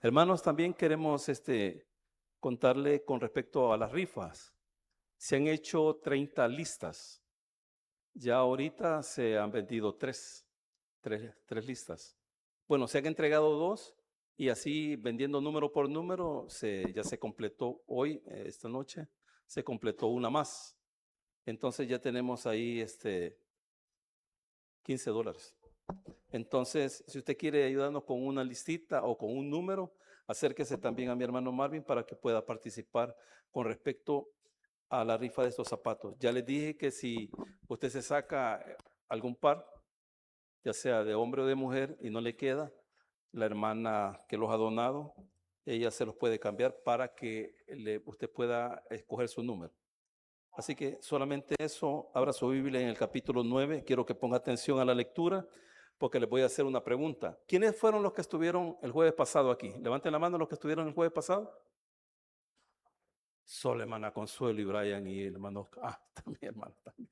Hermanos, también queremos contarle con respecto a las rifas. Se han hecho 30 listas. Ya ahorita se han vendido tres listas. Bueno, se han entregado dos y así vendiendo número por número, ya se completó hoy, esta noche, se completó una más. Entonces ya tenemos ahí $15. Entonces, si usted quiere ayudarnos con una listita o con un número, acérquese también a mi hermano Marvin para que pueda participar con respecto a la rifa de estos zapatos. Ya les dije que si usted se saca algún par, ya sea de hombre o de mujer, y no le queda, la hermana que los ha donado, ella se los puede cambiar para que usted pueda escoger su número. Así que solamente eso, abra su Biblia en el capítulo 9. Quiero que ponga atención a la lectura porque les voy a hacer una pregunta. ¿Quiénes fueron los que estuvieron el jueves pasado aquí? Levanten la mano los que estuvieron el jueves pasado. Solo hermana Consuelo y Brian y el hermano. También hermano. También.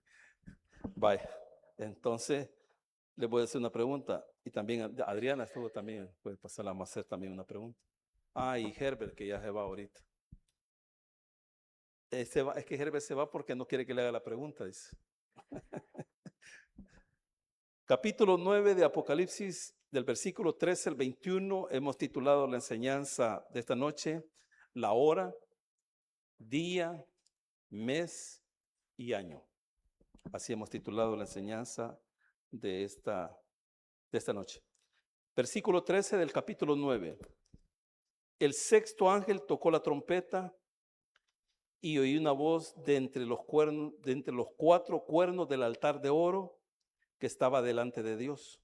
Vaya. Entonces, les voy a hacer una pregunta. Y también Adriana estuvo también, puede pasar a hacer también una pregunta. Y Herbert, que ya se va ahorita. Es que Herbert se va porque no quiere que le haga la pregunta, dice. Capítulo 9 de Apocalipsis, del versículo 13 al 21, hemos titulado la enseñanza de esta noche, la hora, día, mes y año. Así hemos titulado la enseñanza de esta noche. Versículo 13 del capítulo 9. El sexto ángel tocó la trompeta y oí una voz de entre los cuatro cuernos del altar de oro que estaba delante de Dios,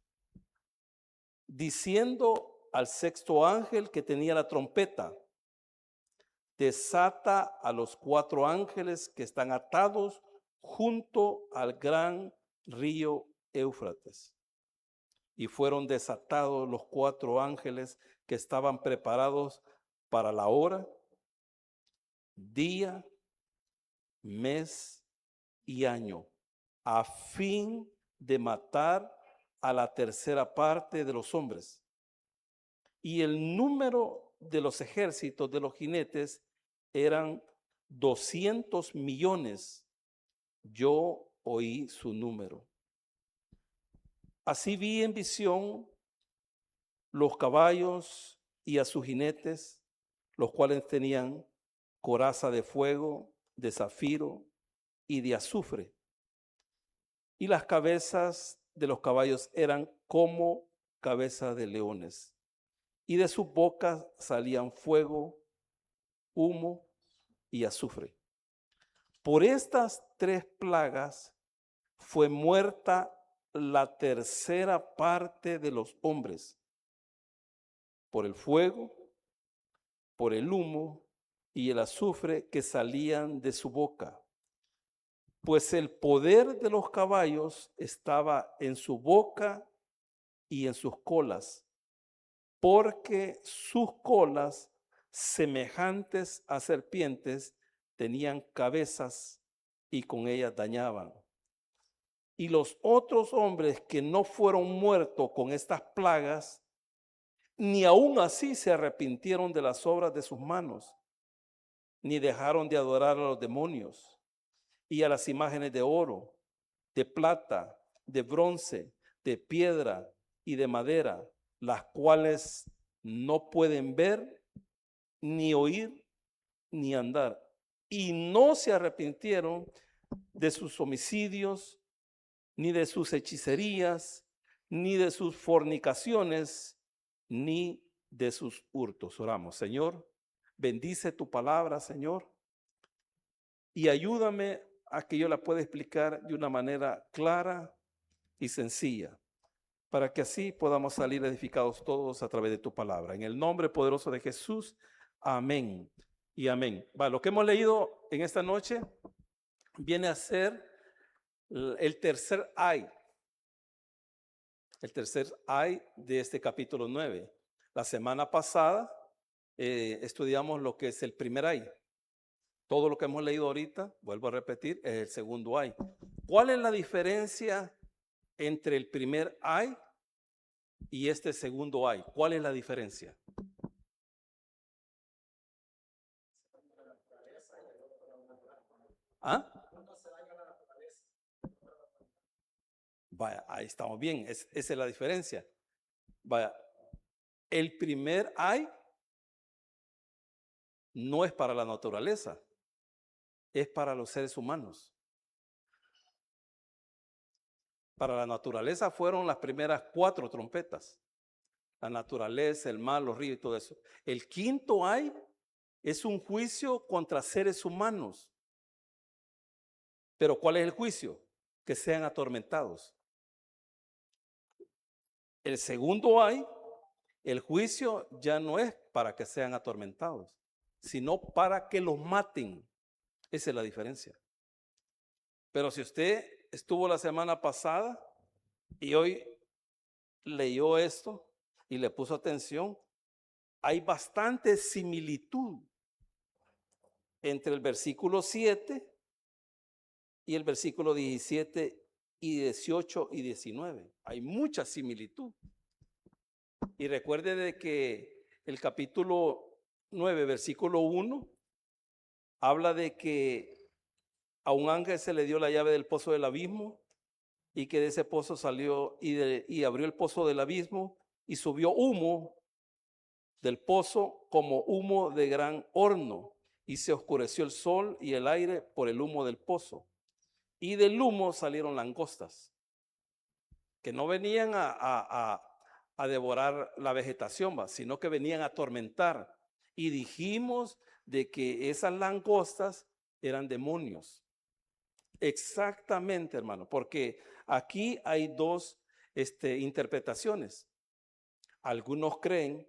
diciendo al sexto ángel que tenía la trompeta: desata a los cuatro ángeles que están atados junto al gran río Éufrates. Y fueron desatados los cuatro ángeles que estaban preparados para la hora, día, mes y año, a fin de matar a la tercera parte de los hombres. Y el número de los ejércitos de los jinetes eran 200 millones. Yo oí su número. Así vi en visión los caballos y a sus jinetes, los cuales tenían coraza de fuego, de zafiro y de azufre. Y las cabezas de los caballos eran como cabezas de leones. Y de sus bocas salían fuego, humo y azufre. Por estas tres plagas fue muerta la tercera parte de los hombres, por el fuego, por el humo y el azufre que salían de su boca. Pues el poder de los caballos estaba en su boca y en sus colas, porque sus colas, semejantes a serpientes, tenían cabezas y con ellas dañaban. Y los otros hombres que no fueron muertos con estas plagas, ni aun así se arrepintieron de las obras de sus manos, ni dejaron de adorar a los demonios y a las imágenes de oro, de plata, de bronce, de piedra y de madera, las cuales no pueden ver, ni oír, ni andar. Y no se arrepintieron de sus homicidios, ni de sus hechicerías, ni de sus fornicaciones, ni de sus hurtos. Oramos. Señor, bendice tu palabra, Señor, y ayúdame a que yo la pueda explicar de una manera clara y sencilla, para que así podamos salir edificados todos a través de tu palabra. En el nombre poderoso de Jesús, amén y amén. Lo que hemos leído en esta noche viene a ser el tercer ay. El tercer ay de este capítulo 9. La semana pasada estudiamos lo que es el primer ay. Todo lo que hemos leído ahorita, vuelvo a repetir, es el segundo ay. ¿Cuál es la diferencia entre el primer ay y este segundo ay? ¿Cuál es la diferencia? ¿Ah? Vaya, ahí estamos bien, esa es la diferencia. Vaya, el primer ay no es para la naturaleza, es para los seres humanos. Para la naturaleza fueron las primeras 4 trompetas. La naturaleza, el mar, los ríos y todo eso. El quinto ay es un juicio contra seres humanos. Pero ¿cuál es el juicio? Que sean atormentados. El segundo ay, el juicio ya no es para que sean atormentados, sino para que los maten. Esa es la diferencia. Pero si usted estuvo la semana pasada y hoy leyó esto y le puso atención, hay bastante similitud entre el versículo 7 y el versículo 17 y 18 y 19. Hay mucha similitud. Y recuerde de que el capítulo 9, versículo 1, habla de que a un ángel se le dio la llave del pozo del abismo y que de ese pozo salió y abrió el pozo del abismo y subió humo del pozo como humo de gran horno y se oscureció el sol y el aire por el humo del pozo. Y del humo salieron langostas que no venían a devorar la vegetación, sino que venían a atormentar. Y dijimos de que esas langostas eran demonios. Exactamente, hermano, porque aquí hay dos interpretaciones. Algunos creen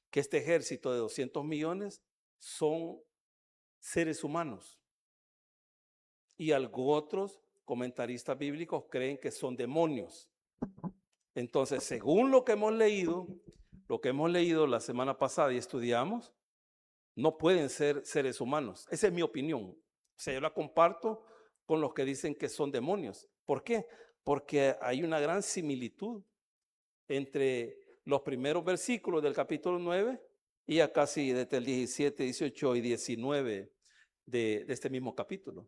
que este ejército de 200 millones son seres humanos. Y otros comentaristas bíblicos creen que son demonios. Entonces, según lo que hemos leído la semana pasada y estudiamos, no pueden ser seres humanos. Esa es mi opinión. O sea, yo la comparto con los que dicen que son demonios. ¿Por qué? Porque hay una gran similitud entre los primeros versículos del capítulo 9 y ya casi desde el 17, 18 y 19 de este mismo capítulo.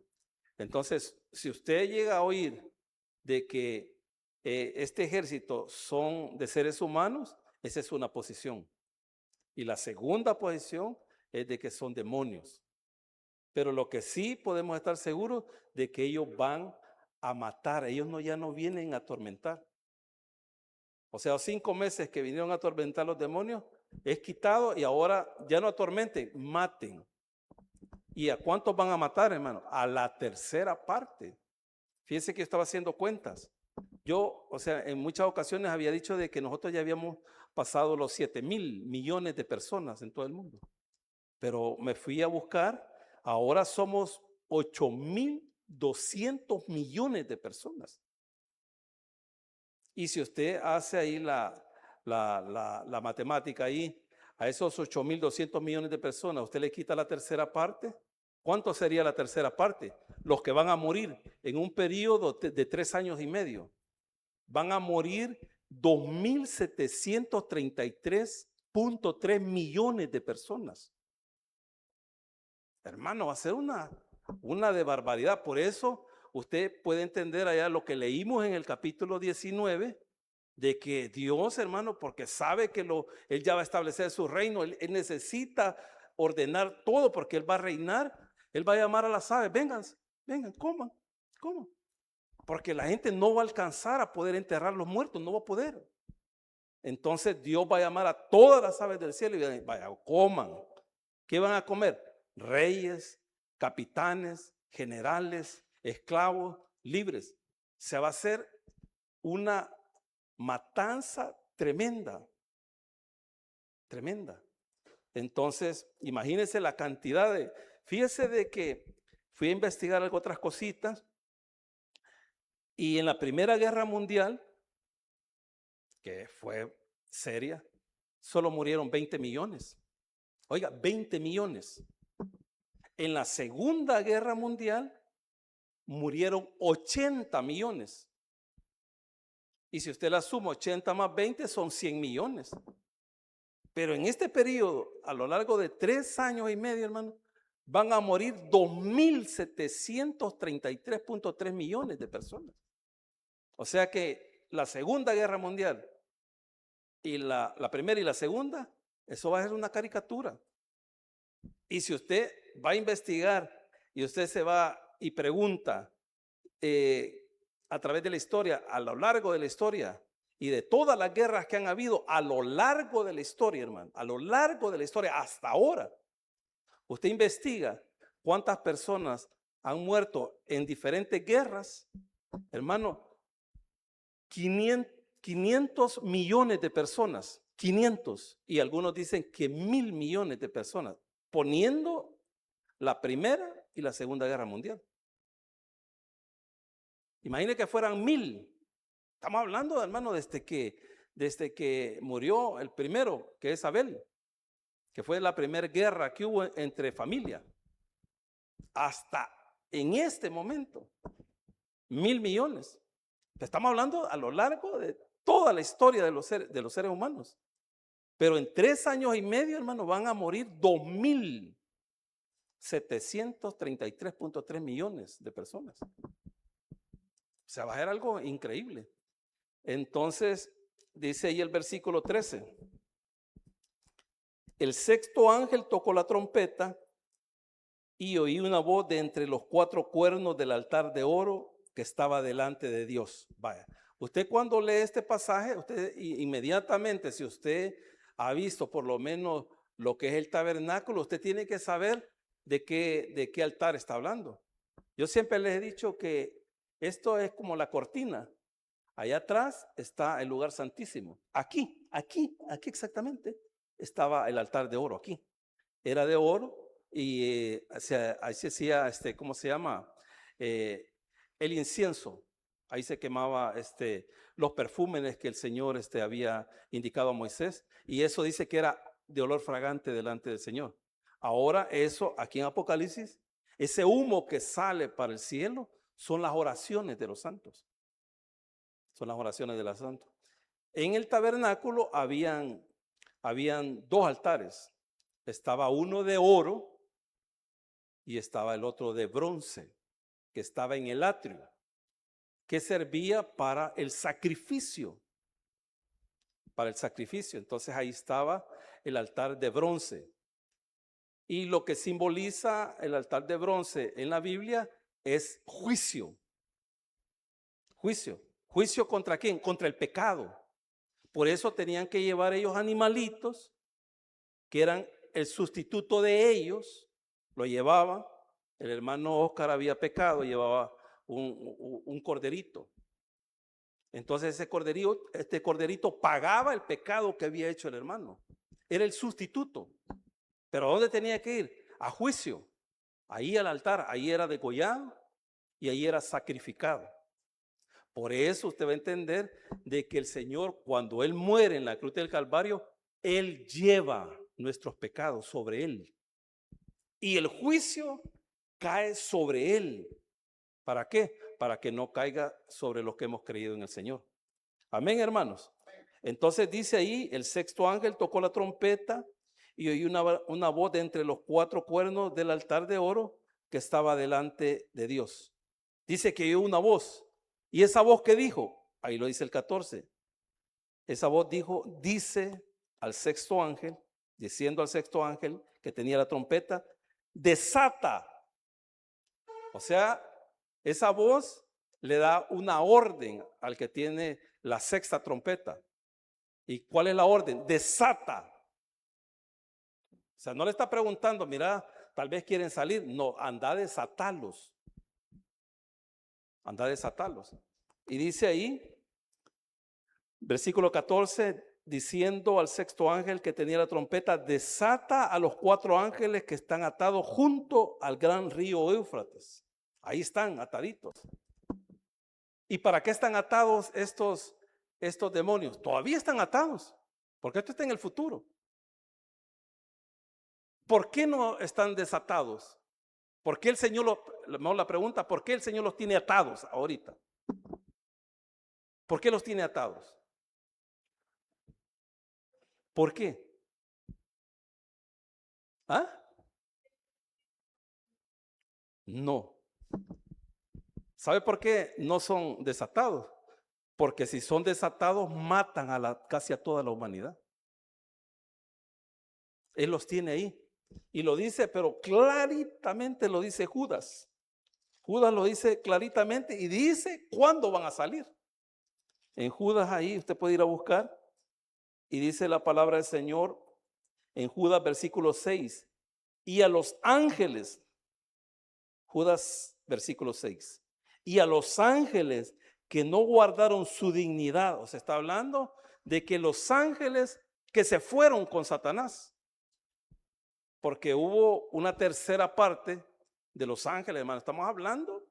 Entonces, si usted llega a oír de que este ejército son de seres humanos, esa es una posición. Y la segunda posición es de que son demonios. Pero lo que sí podemos estar seguros de que ellos van a matar, ellos ya no vienen a atormentar. O sea, 5 meses que vinieron a atormentar los demonios, es quitado y ahora ya no atormenten, maten. ¿Y a cuántos van a matar, hermano? A la tercera parte. Fíjense que yo estaba haciendo cuentas. Yo, o sea, en muchas ocasiones había dicho de que nosotros ya habíamos pasado los 7,000 millones de personas en todo el mundo. Pero me fui a buscar, ahora somos 8,200 millones de personas. Y si usted hace ahí la matemática ahí, a esos 8,200 millones de personas, usted le quita la tercera parte. ¿Cuánto sería la tercera parte? Los que van a morir en un periodo de 3 años y medio. Van a morir 2,733,3 millones de personas. Hermano, va a ser una de barbaridad. Por eso usted puede entender allá lo que leímos en el capítulo 19, de que Dios, hermano, porque sabe que Él ya va a establecer su reino, él necesita ordenar todo porque Él va a reinar. Él va a llamar a las aves, vengan, coman. Porque la gente no va a alcanzar a poder enterrar los muertos, no va a poder. Entonces Dios va a llamar a todas las aves del cielo y vaya, coman. ¿Qué van a comer? Reyes, capitanes, generales, esclavos, libres. Se va a hacer una matanza tremenda. Tremenda. Entonces, imagínense la cantidad fíjese de que fui a investigar otras cositas y en la Primera Guerra Mundial, que fue seria, solo murieron 20 millones. Oiga, 20 millones. En la Segunda Guerra Mundial murieron 80 millones. Y si usted la suma, 80 más 20 son 100 millones. Pero en este periodo, a lo largo de 3 años y medio, hermano, van a morir 2.733.3 millones de personas. O sea que la Segunda Guerra Mundial y la primera y la segunda, eso va a ser una caricatura. Y si usted va a investigar y usted se va y pregunta a través de la historia, a lo largo de la historia y de todas las guerras que han habido a lo largo de la historia, hermano, a lo largo de la historia hasta ahora, usted investiga cuántas personas han muerto en diferentes guerras, hermano, 500 millones de personas, 500, y algunos dicen que 1.000 millones de personas, poniendo la Primera y la Segunda Guerra Mundial. Imagine que fueran 1.000. Estamos hablando, hermano, desde que murió el primero, que es Abel, que fue la primera guerra que hubo entre familias, hasta en este momento, 1.000 millones. Estamos hablando a lo largo de toda la historia de los seres humanos. Pero en 3 años y medio, hermano, van a morir 2.733.3 millones de personas. O sea, va a ser algo increíble. Entonces, dice ahí el versículo 13. El sexto ángel tocó la trompeta y oí una voz de entre los 4 cuernos del altar de oro que estaba delante de Dios. Vaya, usted cuando lee este pasaje, usted inmediatamente, si usted ha visto por lo menos lo que es el tabernáculo, usted tiene que saber de qué altar está hablando. Yo siempre les he dicho que esto es como la cortina. Allá atrás está el lugar santísimo. Aquí exactamente estaba el altar de oro, aquí. Era de oro y ahí se hacía, ¿cómo se llama? El incienso. Ahí se quemaba los perfúmenes que el Señor había indicado a Moisés. Y eso dice que era de olor fragante delante del Señor. Ahora eso, aquí en Apocalipsis, ese humo que sale para el cielo son las oraciones de los santos. Son las oraciones de los santos. En el tabernáculo habían 2 altares. Estaba uno de oro y estaba el otro de bronce, que estaba en el atrio, que servía para el sacrificio. Para el sacrificio. Entonces ahí estaba el altar de bronce. Y lo que simboliza el altar de bronce en la Biblia es juicio. Juicio. ¿Juicio contra quién? Contra el pecado. Por eso tenían que llevar ellos animalitos que eran el sustituto de ellos. Lo llevaban. El hermano Oscar había pecado, llevaba un corderito. Entonces este corderito pagaba el pecado que había hecho el hermano. Era el sustituto. Pero ¿a dónde tenía que ir? A juicio. Ahí al altar, ahí era degollado y ahí era sacrificado. Por eso usted va a entender de que el Señor, cuando Él muere en la cruz del Calvario, Él lleva nuestros pecados sobre Él. Y el juicio cae sobre Él. ¿Para qué? Para que no caiga sobre los que hemos creído en el Señor. Amén, hermanos. Entonces dice ahí, el sexto ángel tocó la trompeta y oí una voz de entre los 4 cuernos del altar de oro que estaba delante de Dios. Dice que oyó una voz. ¿Y esa voz qué dijo? Ahí lo dice el 14. Esa voz dice al sexto ángel, diciendo al sexto ángel que tenía la trompeta, desata. O sea, esa voz le da una orden al que tiene la sexta trompeta. ¿Y cuál es la orden? Desata. O sea, no le está preguntando, mira, tal vez quieren salir. No, anda a desatarlos. Anda a desatarlos. Y dice ahí, versículo 14, diciendo al sexto ángel que tenía la trompeta, desata a los 4 ángeles que están atados junto al gran río Éufrates. Ahí están ataditos. ¿Y para qué están atados estos demonios? Todavía están atados, porque esto está en el futuro. ¿Por qué no están desatados? ¿Por qué el Señor la pregunta, ¿por qué el Señor los tiene atados ahorita? ¿Por qué los tiene atados? ¿Por qué? ¿Ah? No. ¿Sabe por qué no son desatados? Porque si son desatados, matan casi a toda la humanidad. Él los tiene ahí. Y lo dice, pero claritamente lo dice Judas. Judas lo dice claritamente y dice cuándo van a salir. En Judas ahí usted puede ir a buscar y dice la palabra del Señor en Judas versículo 6. Y a los ángeles, Judas versículo 6. Y a los ángeles que no guardaron su dignidad. O sea, está hablando de que los ángeles que se fueron con Satanás. Porque hubo una tercera parte de los ángeles, hermano. Estamos hablando,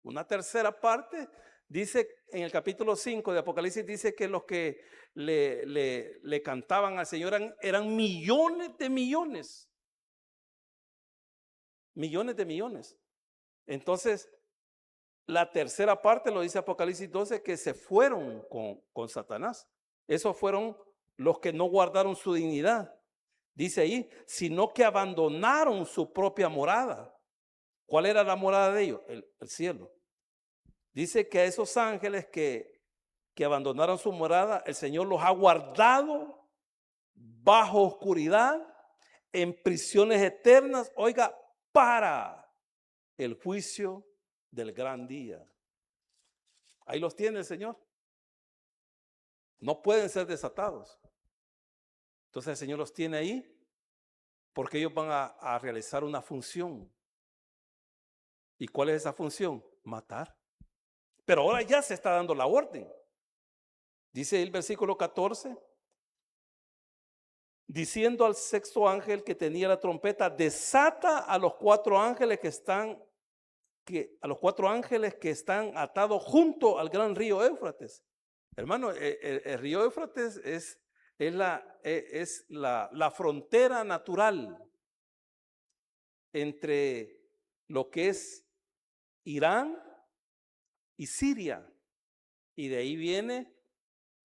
una tercera parte. Dice en el capítulo 5 de Apocalipsis, dice que los que le cantaban al Señor eran millones de millones. Millones de millones. Entonces, la tercera parte lo dice Apocalipsis 12, que se fueron con Satanás. Esos fueron los que no guardaron su dignidad. Dice ahí, sino que abandonaron su propia morada. ¿Cuál era la morada de ellos? El cielo. Dice que a esos ángeles que abandonaron su morada, el Señor los ha guardado bajo oscuridad, en prisiones eternas, oiga, para el juicio del gran día. Ahí los tiene el Señor. No pueden ser desatados. Entonces el Señor los tiene ahí porque ellos van a realizar una función. ¿Y cuál es esa función? Matar. Pero ahora ya se está dando la orden. Dice el versículo 14, diciendo al sexto ángel que tenía la trompeta, desata a los cuatro ángeles que están atados junto al gran río Éufrates. Hermano, el río Éufrates es la frontera natural entre lo que es Irán y Siria. Y de ahí viene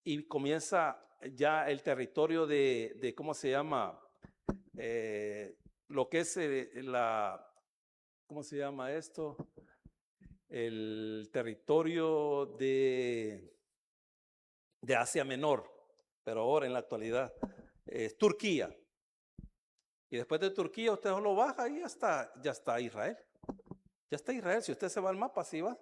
y comienza ya el territorio de ¿cómo se llama? Lo que es ¿cómo se llama esto? El territorio de Asia Menor, pero ahora en la actualidad es Turquía. Y después de Turquía usted lo baja y ya está Israel. Ya está Israel, si usted se va al mapa, así va.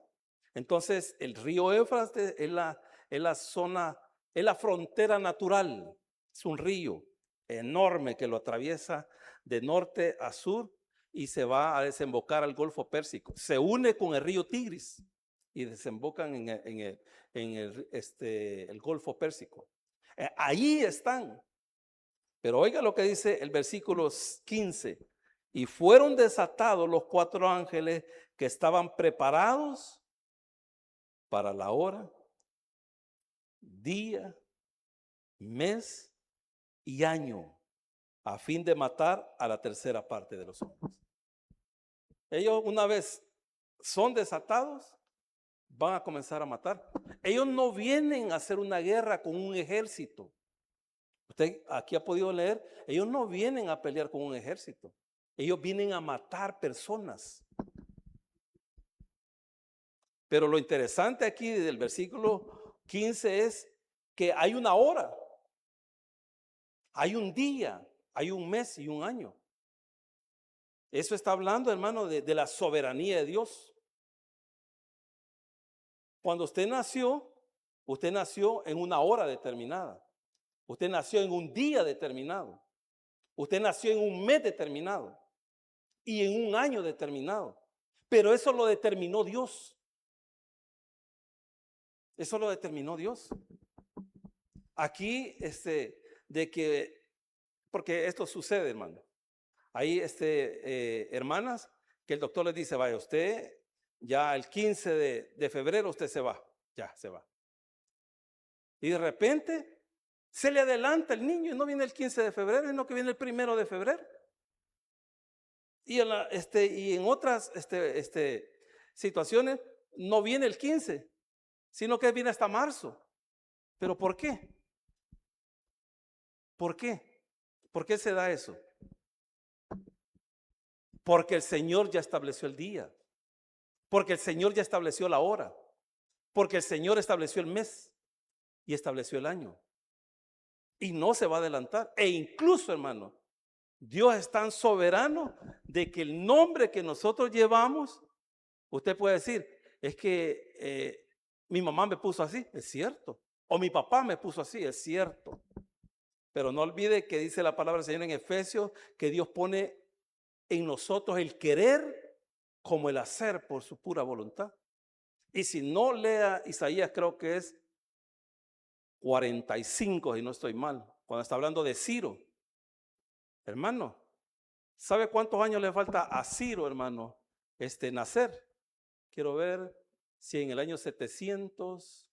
Entonces el río Éufrates es la zona, es la frontera natural. Es un río enorme que lo atraviesa de norte a sur y se va a desembocar al Golfo Pérsico. Se une con el río Tigris y desembocan en el Golfo Pérsico. Ahí están. Pero oiga lo que dice el versículo 15. Y fueron desatados los cuatro ángeles que estaban preparados para la hora, día, mes y año, a fin de matar a la tercera parte de los hombres. Ellos una vez son desatados, van a comenzar a matar. Ellos no vienen a hacer una guerra con un ejército. Usted aquí ha podido leer, ellos no vienen a pelear con un ejército. Ellos vienen a matar personas. Pero lo interesante aquí del versículo 15 es que hay una hora, hay un día, hay un mes y un año. Eso está hablando, hermano, de la soberanía de Dios. Cuando usted nació en una hora determinada. Usted nació en un día determinado. Usted nació en un mes determinado y en un año determinado. Pero eso lo determinó Dios. Eso lo determinó Dios. Aquí, porque esto sucede, hermano. Hay hermanas que el doctor les dice, vaya, usted ya el 15 de febrero usted se va, ya se va. Y de repente se le adelanta el niño y no viene el 15 de febrero, sino que viene el 1 de febrero. Y en otras situaciones no viene el 15, sino que viene hasta marzo. ¿Pero por qué? ¿Por qué? ¿Por qué se da eso? Porque el Señor ya estableció el día. porque el Señor ya estableció la hora, porque el Señor estableció el mes y estableció el año. Y no se va a adelantar. E incluso, hermano, Dios es tan soberano de que el nombre que nosotros llevamos, usted puede decir, es que mi mamá me puso así, es cierto. O mi papá me puso así, es cierto. Pero no olvide que dice la palabra del Señor en Efesios, que Dios pone en nosotros el querer como el hacer por su pura voluntad. Y si no lea Isaías, creo que es 45, si no estoy mal, cuando está hablando de Ciro. Hermano, ¿sabe cuántos años le falta a Ciro, hermano, nacer? Quiero ver si en el año 700,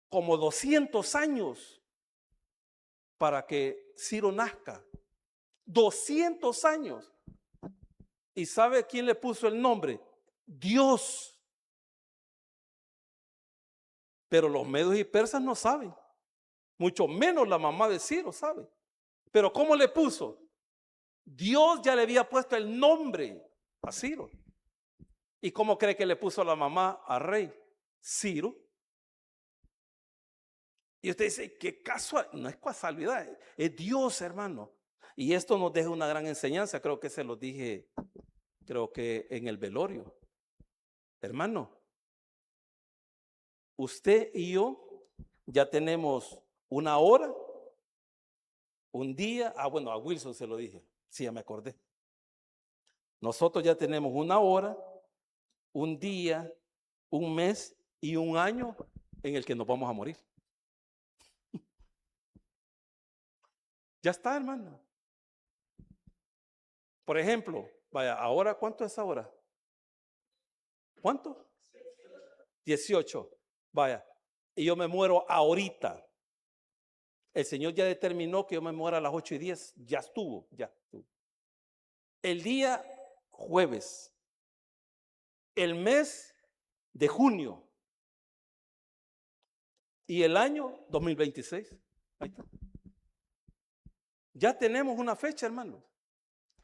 como 200 años para que Ciro nazca. 200 años. ¿Y sabe quién le puso el nombre? Dios. Pero los medos y persas no saben. Mucho menos la mamá de Ciro sabe. Pero ¿cómo le puso? Dios ya le había puesto el nombre a Ciro. ¿Y cómo cree que le puso la mamá al rey? Ciro. Y usted dice, qué casual, no es casualidad, es Dios, hermano. Y esto nos deja una gran enseñanza, creo que se lo dije, creo que en el velorio. Hermano, usted y yo ya tenemos una hora, un día, bueno, a Wilson se lo dije, sí, ya me acordé. Nosotros ya tenemos una hora, un día, un mes y un año en el que nos vamos a morir. Ya está, hermano. Por ejemplo, vaya, ahora, ¿cuánto es ahora? ¿Cuánto? 18. Vaya, y yo me muero ahorita. El Señor ya determinó que yo me muera a las 8:10. Ya estuvo, ya estuvo. El día jueves, el mes de junio y el año 2026. Ahí está. Ya tenemos una fecha, hermano.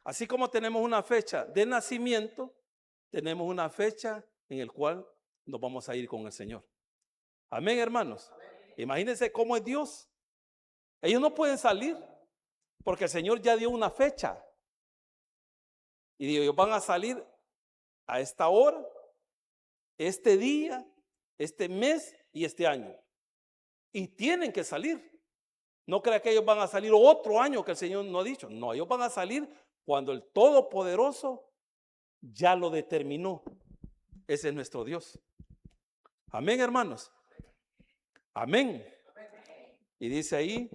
Así como tenemos una fecha de nacimiento, tenemos una fecha en la cual nos vamos a ir con el Señor. Amén, hermanos. Imagínense cómo es Dios. Ellos no pueden salir porque el Señor ya dio una fecha. Y ellos van a salir a esta hora, este día, este mes y este año. Y tienen que salir. No crea que ellos van a salir otro año que el Señor no ha dicho. No, ellos van a salir cuando el Todopoderoso ya lo determinó. Ese es nuestro Dios. Amén, hermanos. Amén. Y dice ahí,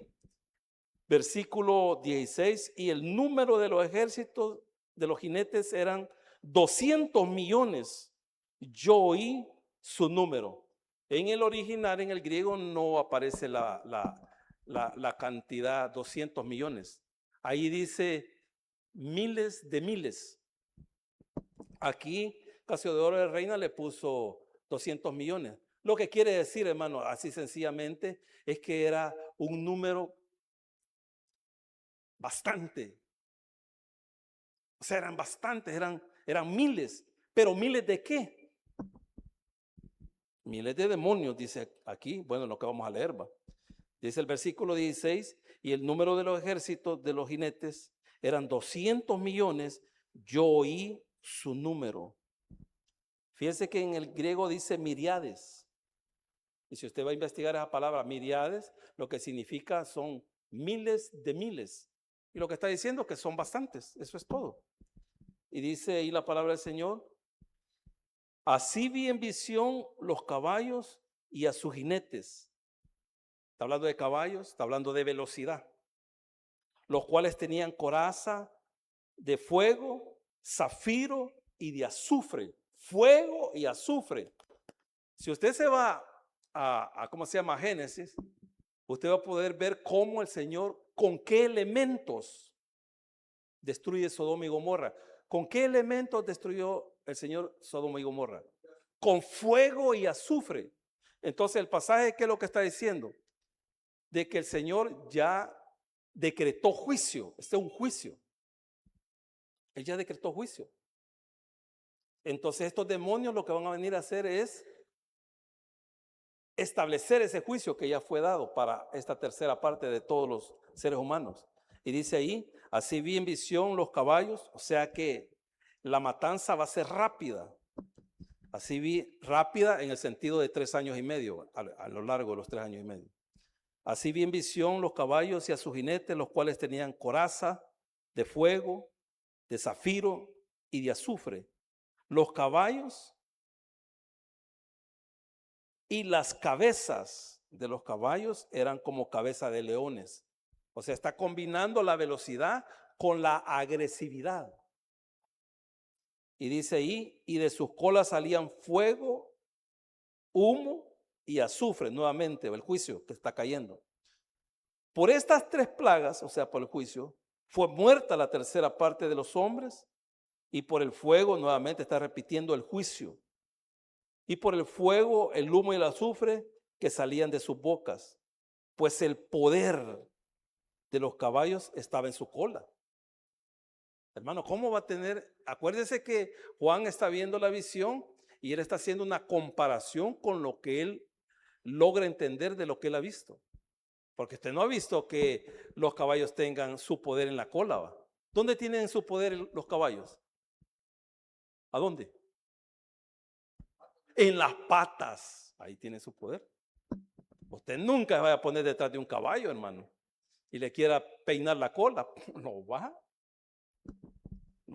versículo 16, y el número de los ejércitos de los jinetes eran 200 millones. Yo oí su número. En el original, en el griego, no aparece la cantidad 200 millones. Ahí dice miles de miles. Aquí Casiodoro de Reina le puso 200 millones. Lo que quiere decir, hermano, así sencillamente, es que era un número bastante. O sea, eran bastantes, eran miles. ¿Pero miles de qué? Miles de demonios, dice aquí. Bueno, lo que vamos a leer, va. Dice el versículo 16, y el número de los ejércitos de los jinetes eran 200 millones. Yo oí su número. Fíjese que en el griego dice miriades. Y si usted va a investigar esa palabra miriades, lo que significa son miles de miles. Y lo que está diciendo es que son bastantes. Eso es todo. Y dice ahí la palabra del Señor. Así vi en visión los caballos y a sus jinetes. Está hablando de caballos, está hablando de velocidad. Los cuales tenían coraza de fuego, zafiro y de azufre. Fuego y azufre. Si usted se va a ¿cómo se llama? Génesis, usted va a poder ver cómo el Señor, con qué elementos destruye Sodoma y Gomorra. ¿Con qué elementos destruyó el Señor Sodoma y Gomorra? Con fuego y azufre. Entonces el pasaje, ¿qué es lo que está diciendo? De que el Señor ya decretó juicio. Este es un juicio. Él ya decretó juicio. Entonces estos demonios lo que van a venir a hacer es establecer ese juicio que ya fue dado para esta tercera parte de todos los seres humanos. Y dice ahí, así vi en visión los caballos, o sea que la matanza va a ser rápida. Así vi rápida en el sentido de 3 años y medio, a lo largo de los 3 años y medio. Así vi en visión los caballos y a sus jinetes, los cuales tenían coraza de fuego, de zafiro y de azufre. Los caballos y las cabezas de los caballos eran como cabeza de leones. O sea, está combinando la velocidad con la agresividad. Y dice ahí, y de sus colas salían fuego, humo y azufre, nuevamente, el juicio que está cayendo. Por estas 3 plagas, o sea, por el juicio, fue muerta la tercera parte de los hombres, y por el fuego, nuevamente está repitiendo el juicio. Y por el fuego, el humo y el azufre que salían de sus bocas, pues el poder de los caballos estaba en su cola. Hermano, ¿cómo va a tener? Acuérdese que Juan está viendo la visión y él está haciendo una comparación con lo que él logra entender de lo que él ha visto. Porque usted no ha visto que los caballos tengan su poder en la cola, ¿va? ¿Dónde tienen su poder los caballos? ¿A dónde? En las patas. Ahí tiene su poder. Usted nunca va a poner detrás de un caballo, hermano, y le quiera peinar la cola. Lo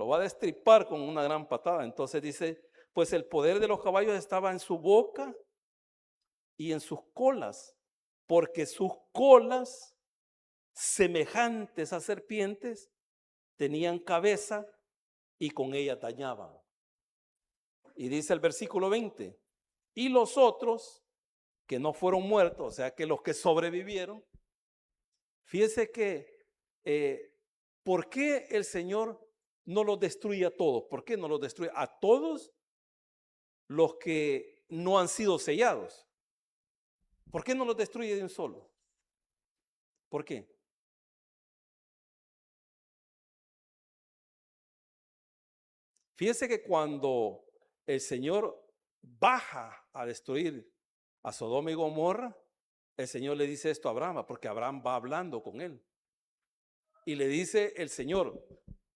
va a destripar con una gran patada. Entonces dice, pues el poder de los caballos estaba en su boca y en sus colas, porque sus colas, semejantes a serpientes, tenían cabeza y con ellas dañaban. Y dice el versículo 20, y los otros que no fueron muertos, o sea que los que sobrevivieron, fíjese que, ¿por qué el Señor no los destruye a todos? ¿Por qué no los destruye a todos los que no han sido sellados? ¿Por qué no los destruye de un solo? ¿Por qué? Fíjese que cuando el Señor baja a destruir a Sodoma y Gomorra, el Señor le dice esto a Abraham, porque Abraham va hablando con él. Y le dice el Señor,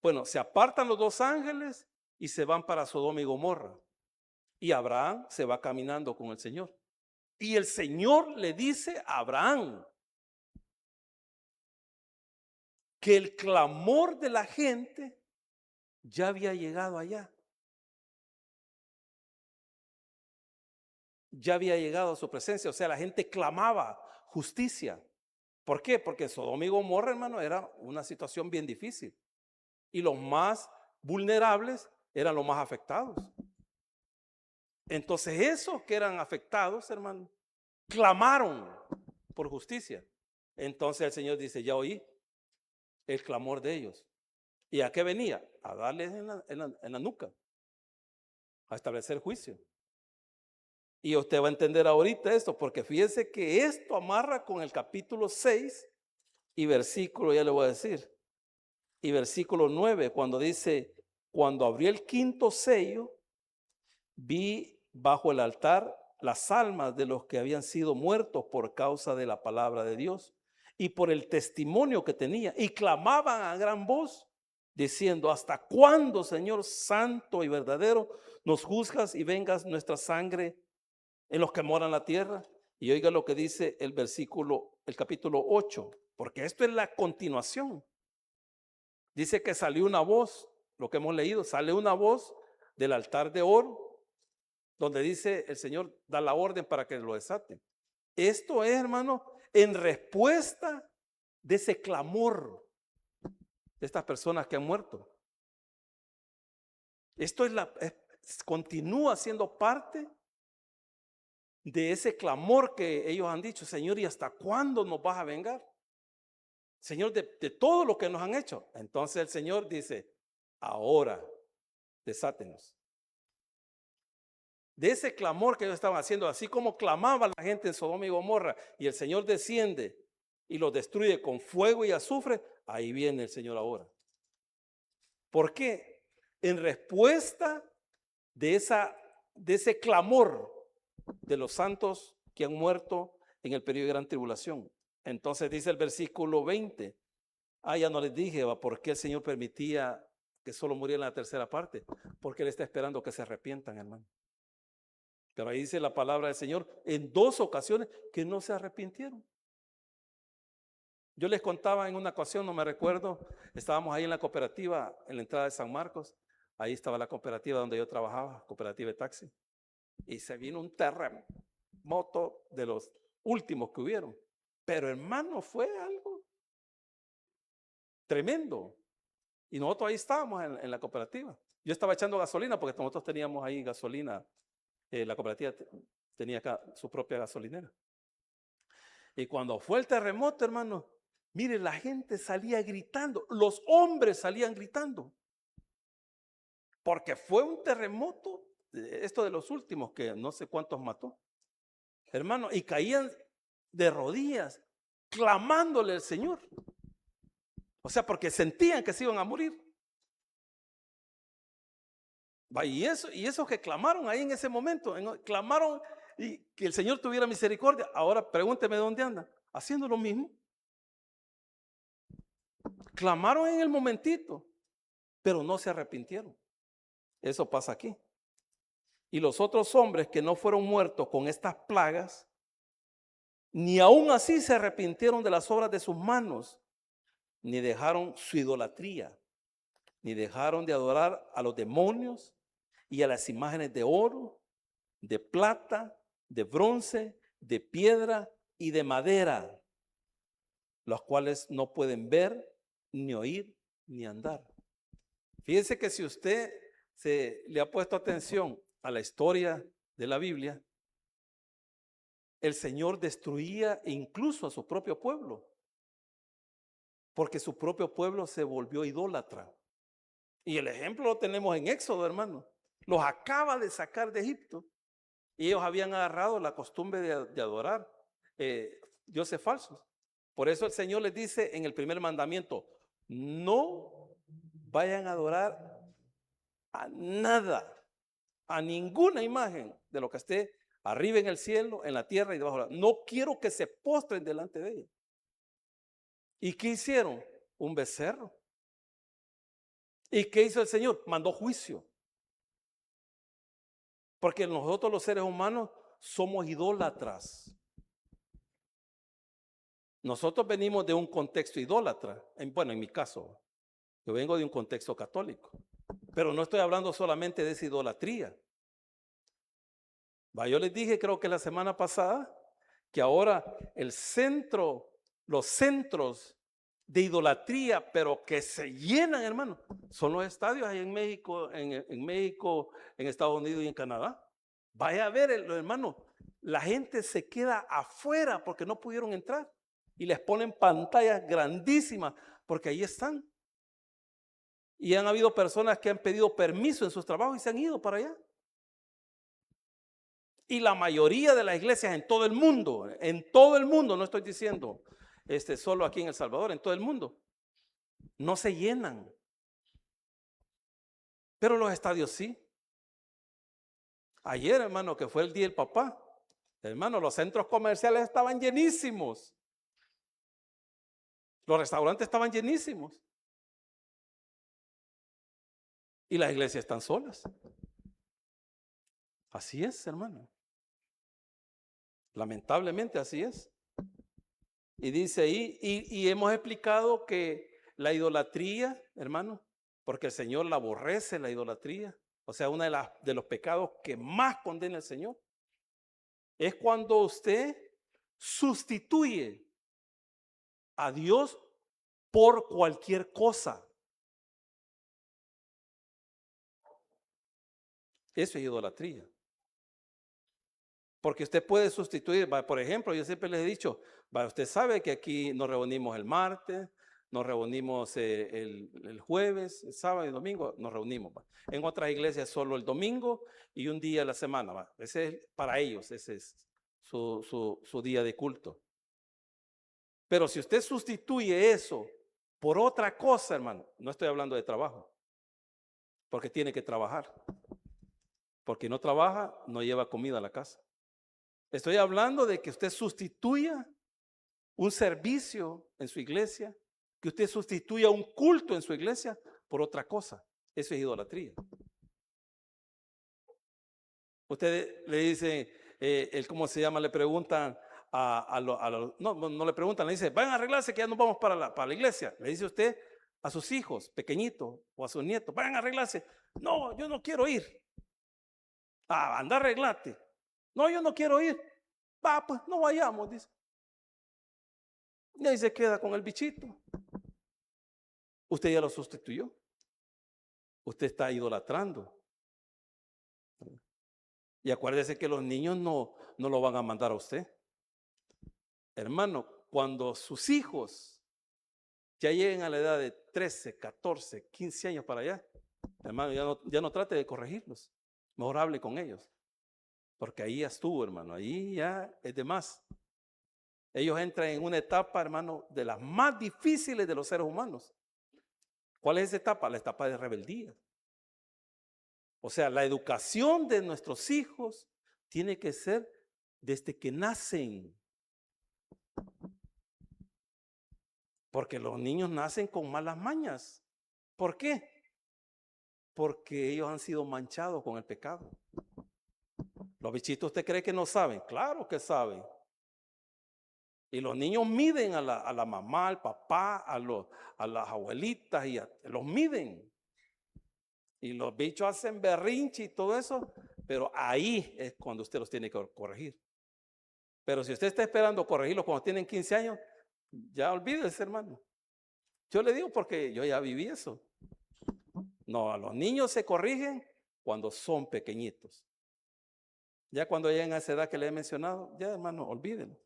bueno, se apartan los 2 ángeles y se van para Sodoma y Gomorra. Y Abraham se va caminando con el Señor. Y el Señor le dice a Abraham que el clamor de la gente ya había llegado allá. Ya había llegado a su presencia. O sea, la gente clamaba justicia. ¿Por qué? Porque Sodoma y Gomorra, hermano, era una situación bien difícil. Y los más vulnerables eran los más afectados. Entonces esos que eran afectados, hermano, clamaron por justicia. Entonces el Señor dice, ya oí el clamor de ellos. ¿Y a qué venía? A darles en la nuca, a establecer juicio. Y usted va a entender ahorita esto, porque fíjese que esto amarra con el capítulo 6 y versículo, ya le voy a decir, y versículo 9, cuando dice, cuando abrió el 5.º sello, vi bajo el altar las almas de los que habían sido muertos por causa de la palabra de Dios y por el testimonio que tenía, y clamaban a gran voz, diciendo, ¿hasta cuándo, Señor santo y verdadero, nos juzgas y vengas nuestra sangre en los que moran la tierra? Y oiga lo que dice el versículo, el capítulo 8, porque esto es la continuación. Dice que salió una voz, lo que hemos leído, sale una voz del altar de oro, donde dice el Señor da la orden para que lo desaten. Esto es, hermano, en respuesta de ese clamor de estas personas que han muerto. Esto continúa siendo parte de ese clamor que ellos han dicho, Señor, ¿y hasta cuándo nos vas a vengar? Señor, de todo lo que nos han hecho. Entonces el Señor dice, ahora desátenos. De ese clamor que ellos estaban haciendo, así como clamaba la gente en Sodoma y Gomorra, y el Señor desciende y los destruye con fuego y azufre, ahí viene el Señor ahora. ¿Por qué? En respuesta de ese clamor de los santos que han muerto en el periodo de gran tribulación. Entonces dice el versículo 20, ya no les dije, ¿por qué el Señor permitía que solo muriera en la tercera parte? Porque Él está esperando que se arrepientan, hermano. Pero ahí dice la palabra del Señor en 2 ocasiones que no se arrepintieron. Yo les contaba en una ocasión, no me recuerdo, estábamos ahí en la cooperativa, en la entrada de San Marcos, ahí estaba la cooperativa donde yo trabajaba, cooperativa de taxi, y se vino un terremoto de los últimos que hubieron. Pero hermano, fue algo tremendo. Y nosotros ahí estábamos en la cooperativa. Yo estaba echando gasolina porque nosotros teníamos ahí gasolina. La cooperativa tenía acá su propia gasolinera. Y cuando fue el terremoto, hermano, mire, la gente salía gritando. Los hombres salían gritando. Porque fue un terremoto, esto de los últimos, que no sé cuántos mató. Hermano, y caían de rodillas, clamándole al Señor. O sea, porque sentían que se iban a morir. Y eso que clamaron ahí en ese momento, clamaron y que el Señor tuviera misericordia. Ahora pregúnteme dónde andan, haciendo lo mismo. Clamaron en el momentito, pero no se arrepintieron. Eso pasa aquí. Y los otros hombres que no fueron muertos con estas plagas, ni aún así se arrepintieron de las obras de sus manos, ni dejaron su idolatría, ni dejaron de adorar a los demonios y a las imágenes de oro, de plata, de bronce, de piedra y de madera, los cuales no pueden ver, ni oír, ni andar. Fíjense que si usted le ha puesto atención a la historia de la Biblia, el Señor destruía incluso a su propio pueblo, porque su propio pueblo se volvió idólatra. Y el ejemplo lo tenemos en Éxodo, hermano. Los acaba de sacar de Egipto y ellos habían agarrado la costumbre de adorar dioses falsos. Por eso el Señor les dice en el primer mandamiento, no vayan a adorar a nada, a ninguna imagen de lo que esté arriba en el cielo, en la tierra y debajo de la tierra. No quiero que se postren delante de ella. ¿Y qué hicieron? Un becerro. ¿Y qué hizo el Señor? Mandó juicio. Porque nosotros los seres humanos somos idólatras. Nosotros venimos de un contexto idólatra. Bueno, en mi caso, yo vengo de un contexto católico. Pero no estoy hablando solamente de esa idolatría. Yo les dije, creo que la semana pasada, que ahora los centros de idolatría, pero que se llenan, hermano, son los estadios ahí en México, en Estados Unidos y en Canadá. Vaya a ver, hermano, la gente se queda afuera porque no pudieron entrar y les ponen pantallas grandísimas porque ahí están. Y han habido personas que han pedido permiso en sus trabajos y se han ido para allá. Y la mayoría de las iglesias en todo el mundo, no estoy diciendo solo aquí en El Salvador, en todo el mundo, no se llenan. Pero los estadios sí. Ayer, hermano, que fue el día del papá, hermano, los centros comerciales estaban llenísimos. Los restaurantes estaban llenísimos. Y las iglesias están solas. Así es, hermano. Lamentablemente así es. Y dice ahí, y hemos explicado que la idolatría, hermano, porque el Señor la aborrece, la idolatría. O sea, uno de los pecados que más condena el Señor es cuando usted sustituye a Dios por cualquier cosa. Eso es idolatría. Porque usted puede sustituir, por ejemplo, yo siempre les he dicho, usted sabe que aquí nos reunimos el martes, nos reunimos el jueves, el sábado y domingo, nos reunimos. En otras iglesias solo el domingo y un día a la semana. Ese es para ellos, ese es su día de culto. Pero si usted sustituye eso por otra cosa, hermano, no estoy hablando de trabajo, porque tiene que trabajar. Porque no trabaja, no lleva comida a la casa. Estoy hablando de que usted sustituya un servicio en su iglesia, que usted sustituya un culto en su iglesia por otra cosa. Eso es idolatría. Usted le dice, ¿cómo se llama? Le preguntan no le preguntan, le dice, vayan a arreglarse que ya nos vamos para la iglesia. Le dice usted a sus hijos pequeñitos o a sus nietos, vayan a arreglarse. No, yo no quiero ir. Anda, arreglate. No, yo no quiero ir. Va, pues no vayamos, dice. Y ahí se queda con el bichito. Usted ya lo sustituyó. Usted está idolatrando. Y acuérdese que los niños no lo van a mandar a usted. Hermano, cuando sus hijos ya lleguen a la edad de 13, 14, 15 años para allá, hermano, ya no trate de corregirlos. Mejor hable con ellos. Porque ahí ya estuvo, hermano. Ahí ya es de más. Ellos entran en una etapa, hermano, de las más difíciles de los seres humanos. ¿Cuál es esa etapa? La etapa de rebeldía. O sea, la educación de nuestros hijos tiene que ser desde que nacen. Porque los niños nacen con malas mañas. ¿Por qué? Porque ellos han sido manchados con el pecado. Los bichitos, ¿usted cree que no saben? Claro que saben. Y los niños miden a la mamá, al papá, a las abuelitas, los miden. Y los bichos hacen berrinche y todo eso, pero ahí es cuando usted los tiene que corregir. Pero si usted está esperando corregirlos cuando tienen 15 años, ya olvídese, hermano. Yo le digo porque yo ya viví eso. No, a los niños se corrigen cuando son pequeñitos. Ya cuando lleguen a esa edad que le he mencionado, ya, hermano, olvídenlo.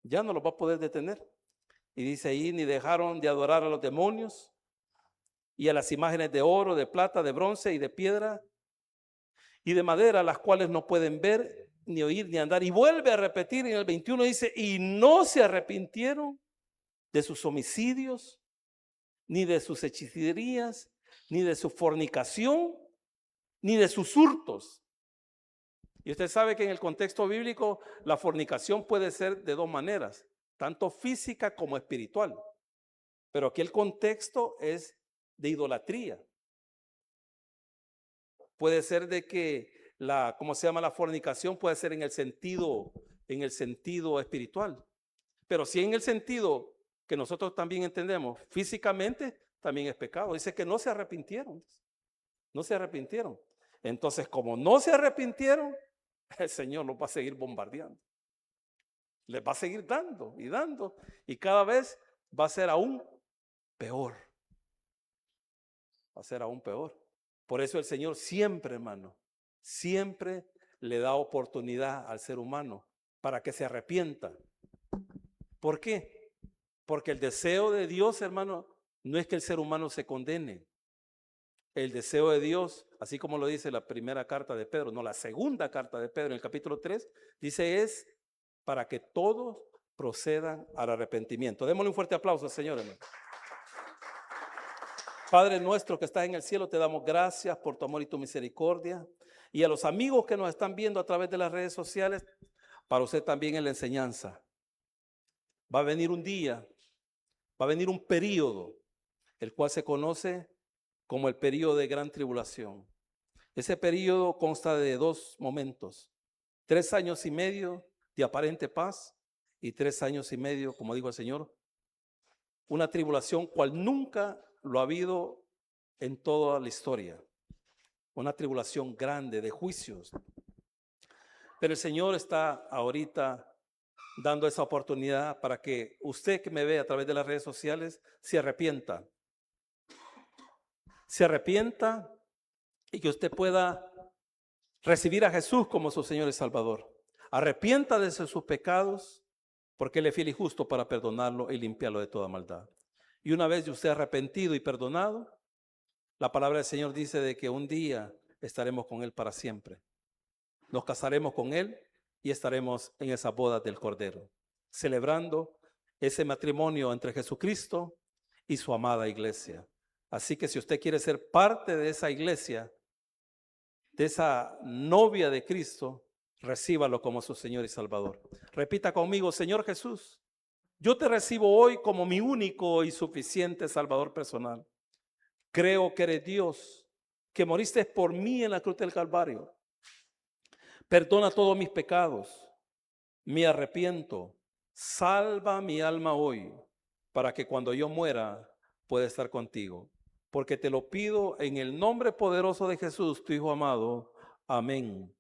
Ya no los va a poder detener. Y dice ahí, ni dejaron de adorar a los demonios y a las imágenes de oro, de plata, de bronce y de piedra y de madera, las cuales no pueden ver, ni oír, ni andar. Y vuelve a repetir en el 21, dice, y no se arrepintieron de sus homicidios, ni de sus hechicerías, ni de su fornicación, ni de sus hurtos. Y usted sabe que en el contexto bíblico la fornicación puede ser de dos maneras, tanto física como espiritual. Pero aquí el contexto es de idolatría. Puede ser de que la fornicación puede ser en el sentido espiritual. Pero si en el sentido que nosotros también entendemos, físicamente también es pecado. Dice que no se arrepintieron. No se arrepintieron. Entonces, como no se arrepintieron, el Señor los va a seguir bombardeando. Les va a seguir dando y dando. Y cada vez va a ser aún peor. Va a ser aún peor. Por eso el Señor siempre, hermano, siempre le da oportunidad al ser humano para que se arrepienta. ¿Por qué? Porque el deseo de Dios, hermano, no es que el ser humano se condene. El deseo de Dios, así como lo dice la primera carta de Pedro, no, la segunda carta de Pedro en el capítulo 3, dice es para que todos procedan al arrepentimiento. Démosle un fuerte aplauso al Señor, hermano. Padre nuestro que estás en el cielo, te damos gracias por tu amor y tu misericordia. Y a los amigos que nos están viendo a través de las redes sociales, para usted también en la enseñanza. Va a venir un día, va a venir un periodo, el cual se conoce como el periodo de gran tribulación. Ese periodo consta de dos momentos, 3 años y medio de aparente paz y 3 años y medio, como dijo el Señor, una tribulación cual nunca lo ha habido en toda la historia. Una tribulación grande de juicios. Pero el Señor está ahorita dando esa oportunidad para que usted que me ve a través de las redes sociales se arrepienta. Se arrepienta y que usted pueda recibir a Jesús como su Señor y Salvador. Arrepienta de sus pecados porque Él es fiel y justo para perdonarlo y limpiarlo de toda maldad. Y una vez de usted arrepentido y perdonado, la palabra del Señor dice de que un día estaremos con Él para siempre. Nos casaremos con Él y estaremos en esa boda del Cordero, celebrando ese matrimonio entre Jesucristo y su amada iglesia. Así que si usted quiere ser parte de esa iglesia, de esa novia de Cristo, recíbalo como su Señor y Salvador. Repita conmigo: Señor Jesús, yo te recibo hoy como mi único y suficiente Salvador personal. Creo que eres Dios, que moriste por mí en la cruz del Calvario. Perdona todos mis pecados. Me arrepiento. Salva mi alma hoy, para que cuando yo muera pueda estar contigo. Porque te lo pido en el nombre poderoso de Jesús, tu Hijo amado. Amén.